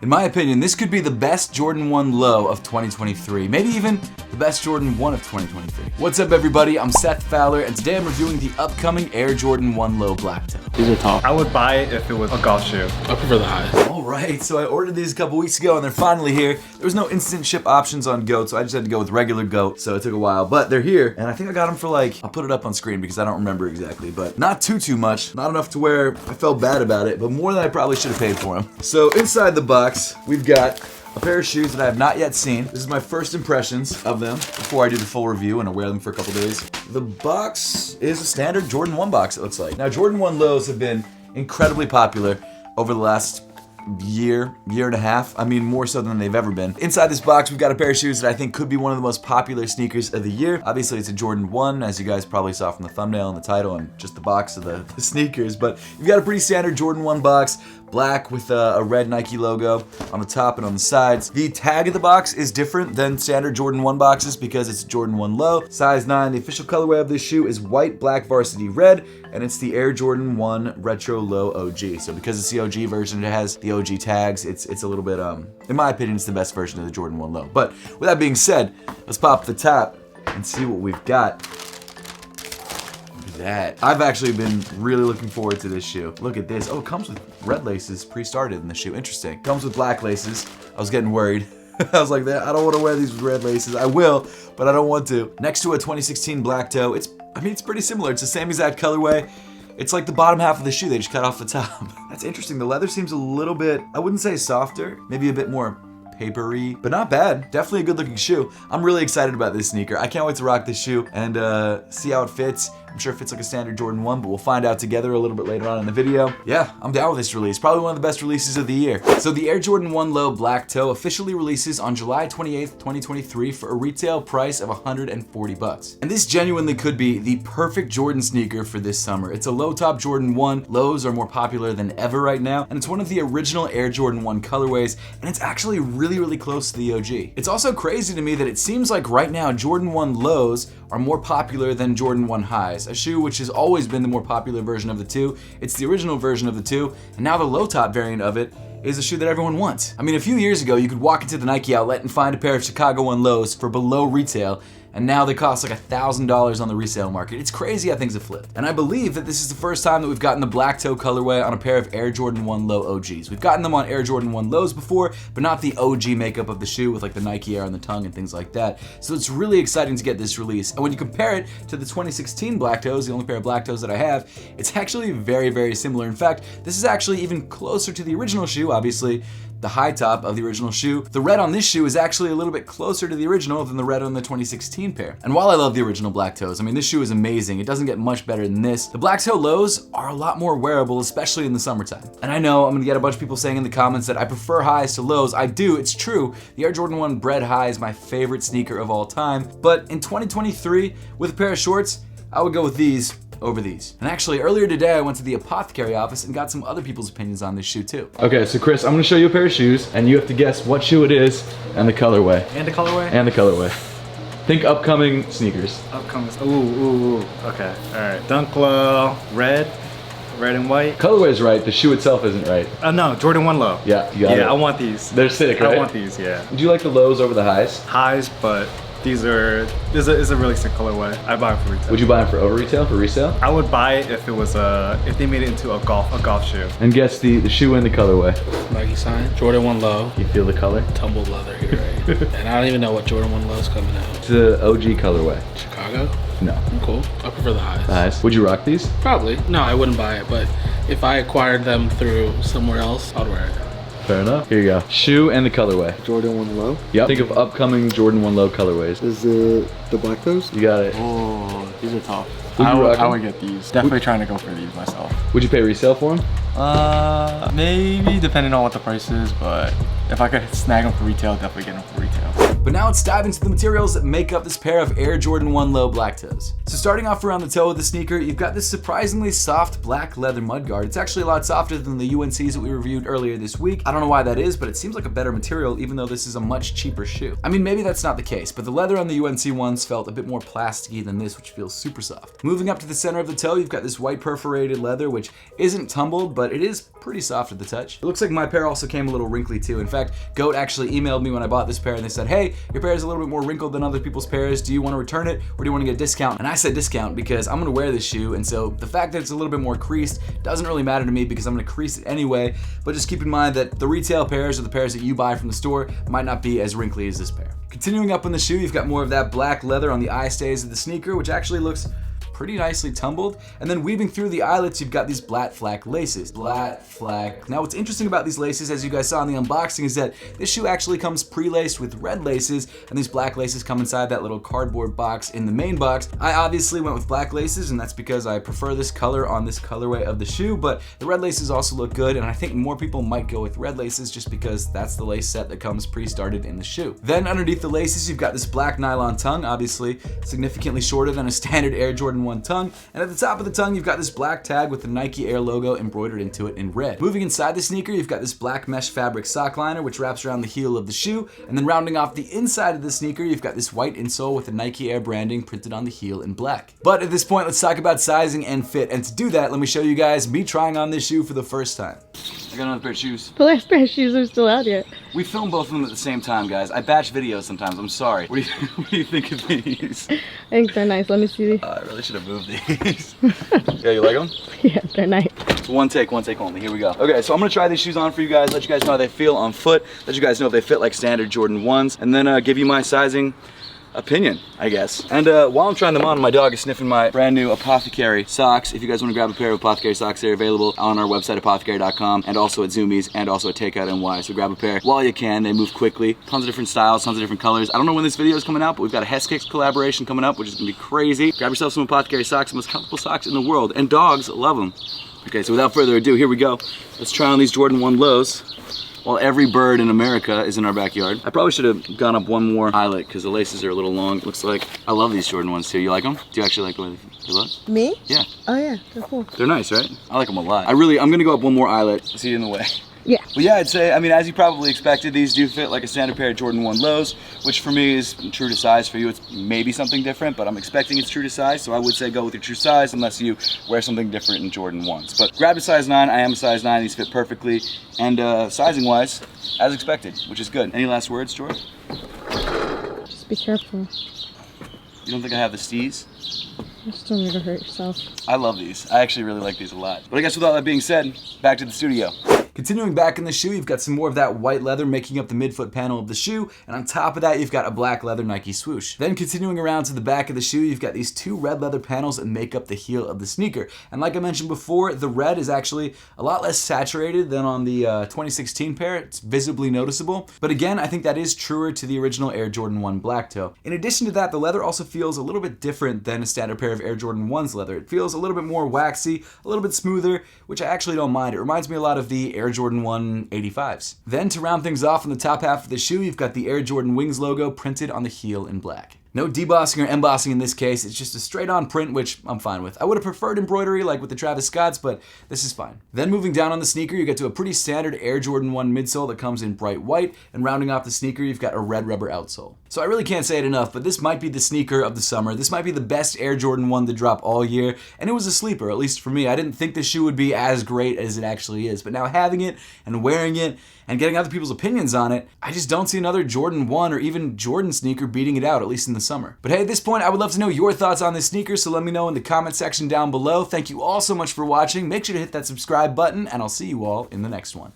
In my opinion, this could be the best Jordan 1 low of 2023. Maybe even the best Jordan 1 of 2023. What's up, everybody? I'm Seth Fowler, and today I'm reviewing the upcoming Air Jordan 1 Low Black Toe. These are top. I would buy it if it was a golf shoe. I prefer the highs. Alright, so I ordered these a couple weeks ago, and they're finally here. There was no instant ship options on GOAT, so I just had to go with regular GOAT, so it took a while. But they're here, and I think I got them for I'll put it up on screen because I don't remember exactly, but not too much. Not enough to where I felt bad about it, but more than I probably should have paid for them. So inside the box, we've got a pair of shoes that I have not yet seen. This is my first impressions of them before I do the full review and I wear them for a couple days. The box is a standard Jordan 1 box, it looks like. Now, Jordan 1 lows have been incredibly popular over the last year and a half. I mean, more so than they've ever been. Inside this box, we've got a pair of shoes that I think could be one of the most popular sneakers of the year. Obviously, it's a Jordan 1, as you guys probably saw from the thumbnail and the title and just the box of the sneakers. But you've got a pretty standard Jordan 1 box. Black with a red Nike logo on the top and on the sides. The tag of the box is different than standard Jordan 1 boxes because it's a Jordan 1 low. Size 9, the official colorway of this shoe is white, black, varsity red, and it's the Air Jordan 1 Retro Low OG. So because it's the OG version, it has the OG tags. It's a little bit, in my opinion, it's the best version of the Jordan 1 low. But with that being said, let's pop the top and see what we've got. That. I've actually been really looking forward to this shoe. Look at this. Oh, it comes with red laces pre-started in the shoe. Interesting. Comes with black laces. I was getting worried. I was like, I don't want to wear these with red laces. I will, but I don't want to. Next to a 2016 black toe, it's pretty similar. It's the same exact colorway. It's like the bottom half of the shoe. They just cut off the top. That's interesting. The leather seems a little bit, I wouldn't say softer, maybe a bit more papery, but not bad. Definitely a good looking shoe. I'm really excited about this sneaker. I can't wait to rock this shoe and see how it fits. I'm sure it fits like a standard Jordan 1, but we'll find out together a little bit later on in the video. Yeah, I'm down with this release. Probably one of the best releases of the year. So the Air Jordan 1 Low Black Toe officially releases on July 28th, 2023 for a retail price of $140. And this genuinely could be the perfect Jordan sneaker for this summer. It's a low top Jordan 1. Lows are more popular than ever right now, and it's one of the original Air Jordan 1 colorways, and it's actually really close to the OG. It's also crazy to me that it seems like right now Jordan 1 lows are more popular than Jordan 1 highs, a shoe which has always been the more popular version of the two. It's the original version of the two, and now the low top variant of it is a shoe that everyone wants. I mean, a few years ago, you could walk into the Nike outlet and find a pair of Chicago 1 lows for below retail, and now they cost like $1,000 on the resale market. It's crazy how things have flipped. And I believe that this is the first time that we've gotten the black toe colorway on a pair of Air Jordan 1 Low OGs. We've gotten them on Air Jordan 1 Lows before, but not the OG makeup of the shoe with like the Nike Air on the tongue and things like that. So it's really exciting to get this release. And when you compare it to the 2016 black toes, the only pair of black toes that I have, it's actually very similar. In fact, this is actually even closer to the original shoe, obviously, the high top of the original shoe. The red on this shoe is actually a little bit closer to the original than the red on the 2016 pair. And while I love the original black toes, I mean, this shoe is amazing. It doesn't get much better than this. The black toe lows are a lot more wearable, especially in the summertime. And I know I'm gonna get a bunch of people saying in the comments that I prefer highs to lows. I do, it's true. The Air Jordan 1 Bread High is my favorite sneaker of all time. But in 2023, with a pair of shorts, I would go with these over these. And actually, earlier today, I went to the APTHCRY office and got some other people's opinions on this shoe too. Okay, so Chris, I'm gonna show you a pair of shoes, and you have to guess what shoe it is and the colorway. And the colorway? And the colorway. Think upcoming sneakers. Upcoming, ooh, okay, all right. Dunk Low, red and white. Colorway is right, the shoe itself isn't right. No, Jordan 1 Low. Yeah, you got it. Yeah, I want these. They're sick, right? I want these, yeah. Do you like the lows over the highs? Highs, but these are, this is a really sick colorway. I buy them for retail. Would you buy them for over retail, for resale? I would buy it if it was if they made it into a golf shoe. And guess the shoe and the colorway. Nike sign, Jordan 1 Low. You feel the color? Tumbled leather here, right? And I don't even know what Jordan 1 Low's coming out. It's the OG colorway. Chicago? No. Cool. I prefer the highs. The highs. Would you rock these? Probably. No, I wouldn't buy it, but if I acquired them through somewhere else, I'd wear it. Fair enough. Here you go. Shoe and the colorway. Jordan 1 Low. Yep. Think of upcoming Jordan 1 Low colorways. Is it the black toes? You got it. Oh, these are tough. I would get these. Definitely trying to go for these myself. Would you pay resale for them? Maybe depending on what the price is, but if I could snag them for retail, definitely get them for retail. But now let's dive into the materials that make up this pair of Air Jordan 1 Low black toes. So starting off around the toe of the sneaker, you've got this surprisingly soft black leather mudguard. It's actually a lot softer than the UNCs that we reviewed earlier this week. I don't know why that is, but it seems like a better material even though this is a much cheaper shoe. I mean, maybe that's not the case, but the leather on the UNC ones felt a bit more plasticky than this, which feels super soft. Moving up to the center of the toe, you've got this white perforated leather, which isn't tumbled, but but it is pretty soft at the touch. It looks like my pair also came a little wrinkly too. In fact, Goat actually emailed me when I bought this pair and they said, hey, your pair is a little bit more wrinkled than other people's pairs. Do you want to return it or do you want to get a discount? And I said discount because I'm gonna wear this shoe, and so the fact that it's a little bit more creased doesn't really matter to me because I'm gonna crease it anyway, but just keep in mind that the retail pairs or the pairs that you buy from the store might not be as wrinkly as this pair. Continuing up on the shoe, you've got more of that black leather on the eye stays of the sneaker, which actually looks pretty nicely tumbled. And then weaving through the eyelets, you've got these black flak laces. Black flak. Now what's interesting about these laces, as you guys saw in the unboxing, is that this shoe actually comes pre-laced with red laces, and these black laces come inside that little cardboard box in the main box. I obviously went with black laces, and that's because I prefer this color on this colorway of the shoe, but the red laces also look good, and I think more people might go with red laces just because that's the lace set that comes pre-started in the shoe. Then underneath the laces, you've got this black nylon tongue, obviously significantly shorter than a standard Air Jordan 1 tongue, and at the top of the tongue you've got this black tag with the Nike Air logo embroidered into it in red. Moving inside the sneaker, you've got this black mesh fabric sock liner which wraps around the heel of the shoe, and then rounding off the inside of the sneaker you've got this white insole with the Nike Air branding printed on the heel in black. But at this point, let's talk about sizing and fit, and to do that, let me show you guys me trying on this shoe for the first time. I got another pair of shoes. The last pair of shoes are still out yet. We film both of them at the same time, guys. I batch videos sometimes, I'm sorry. What do you think of these? I think they're nice. Let me see these. I really should have moved these. Yeah, you like them? Yeah, they're nice. It's one take only. Here we go. Okay, so I'm gonna try these shoes on for you guys, let you guys know how they feel on foot, let you guys know if they fit like standard Jordan 1s, and then give you my sizing opinion, I guess. And while I'm trying them on, my dog is sniffing my brand new APTHCRY socks. If you guys want to grab a pair of APTHCRY socks, they're available on our website, apthcry.com, and also at Zoomies, and also at Takeout NY. So grab a pair while you can. They move quickly. Tons of different styles, tons of different colors. I don't know when this video is coming out, but we've got a Heskix collaboration coming up, which is gonna be crazy. Grab yourself some APTHCRY socks, the most comfortable socks in the world, and dogs love them. Okay, so without further ado, here we go. Let's try on these Jordan 1 lows. While every bird in America is in our backyard. I probably should have gone up one more eyelet because the laces are a little long. Looks like I love these Jordan 1s too. You like them? Do you actually like the way they look? Me? Yeah. Oh yeah, they're cool. They're nice, right? I like them a lot. I'm gonna go up one more eyelet. See you in the way. Yeah. Well, yeah, I'd say, I mean, as you probably expected, these do fit like a standard pair of Jordan 1 lows, which for me is true to size. For you, it's maybe something different, but I'm expecting it's true to size, so I would say go with your true size unless you wear something different in Jordan 1s. But grab a size 9, I am a size 9, these fit perfectly, and sizing-wise, as expected, which is good. Any last words, George? Just be careful. You don't think I have the steez? Just don't need to hurt yourself. I love these. I actually really like these a lot. But I guess with all that being said, back to the studio. Continuing back in the shoe, you've got some more of that white leather making up the midfoot panel of the shoe, and on top of that, you've got a black leather Nike swoosh. Then continuing around to the back of the shoe, you've got these two red leather panels that make up the heel of the sneaker. And like I mentioned before, the red is actually a lot less saturated than on the 2016 pair. It's visibly noticeable. But again, I think that is truer to the original Air Jordan 1 black toe. In addition to that, the leather also feels a little bit different than a standard pair of Air Jordan 1's leather. It feels a little bit more waxy, a little bit smoother, which I actually don't mind. It reminds me a lot of the Air Jordan 1 85s. Then to round things off on the top half of the shoe, you've got the Air Jordan Wings logo printed on the heel in black. No debossing or embossing in this case, it's just a straight on print, which I'm fine with. I would have preferred embroidery like with the Travis Scotts, but this is fine. Then moving down on the sneaker, you get to a pretty standard Air Jordan 1 midsole that comes in bright white, and rounding off the sneaker, you've got a red rubber outsole. So I really can't say it enough, but this might be the sneaker of the summer. This might be the best Air Jordan 1 to drop all year, and it was a sleeper, at least for me. I didn't think this shoe would be as great as it actually is, but now having it and wearing it and getting other people's opinions on it, I just don't see another Jordan 1 or even Jordan sneaker beating it out, at least in the summer. But hey, at this point, I would love to know your thoughts on this sneaker, so let me know in the comment section down below. Thank you all so much for watching. Make sure to hit that subscribe button, and I'll see you all in the next one.